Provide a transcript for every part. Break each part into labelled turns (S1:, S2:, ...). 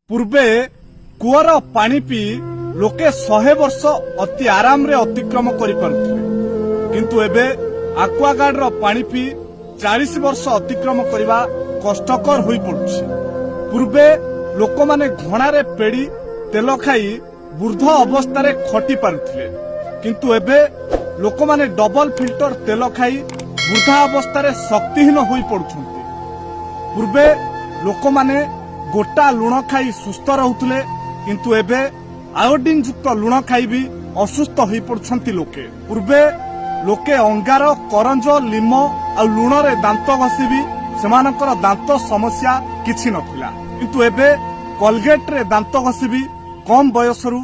S1: पूर्वे कूअर पानी पी लोके 100 वर्ष अति आराम रे अतिक्रम करि पारुथिले किंतु एबे आक्वागार्ड रो पानी पी 40 वर्ष अतिक्रम करबा कष्टकर होई पड़ुछि। पूर्वे लोक माने घोड़ा रे पेड़ी तेल खाई वृद्ध अवस्था रे खटी पारुथिले किंतु एबे लोक माने डबल फिल्टर तेल खाई वृद्धा अवस्था रे शक्तिहीन होई पड़ुछन्ति। पूर्वे लोक माने गोटा लुण खाई सुस्थ रहुथिले किंतु एबे आयोडीन युक्त लुण खाई भी असुस्थ होई पड़ुछन्ति लोके। पूर्वे लोके अंगार करंज लिम आ लुण रे दांत घसी भी सेमानकर दांत समस्या किछि नथिला किंतु एबे कोलगेट रे दांत घसी भी कम बयसरु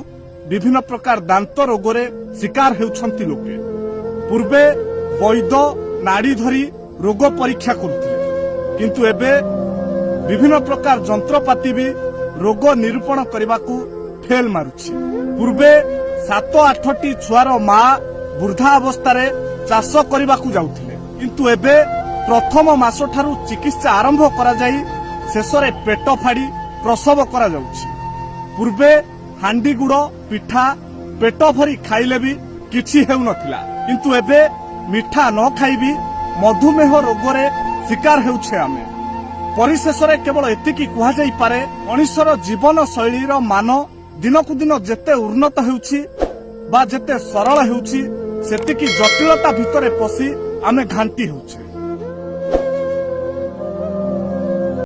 S1: विभिन्न प्रकार दांत रोग रे शिकार हेउछन्ति लोके। पूर्वे वैद्य नाड़ी धरी रोग परीक्षा करुथिले किंतु एबे विभिन्न प्रकार जंत्रपाति भी रोग निरूपण करबाकू फेल मारुछि। पूर्वे 7-8टी छुआर मां वृद्धा अवस्था चाष करबाकू जाउथिले किंतु एबे प्रथम मास ठारू चिकित्सा आरंभ करा जाई शेषरे पेट फाड़ी प्रसव करा जाउछि। पूर्वे हांडी गुड़ पिठा पेट भरी खाइले भी किछि हेउ नथिला किंतु एबे मिठा न खाई भी मधुमेह रोगरे शिकार हेउछे आमे। परिशेष केवल एतिकी कुहा जाई पारे मनुष्यर जीवन शैलीर मान दिनकु दिन जेते उन्नत हेउछि बा जेते सरल हेउछि सेतिकी जटिलता भितरे पसी आमे घांटी हेउछे।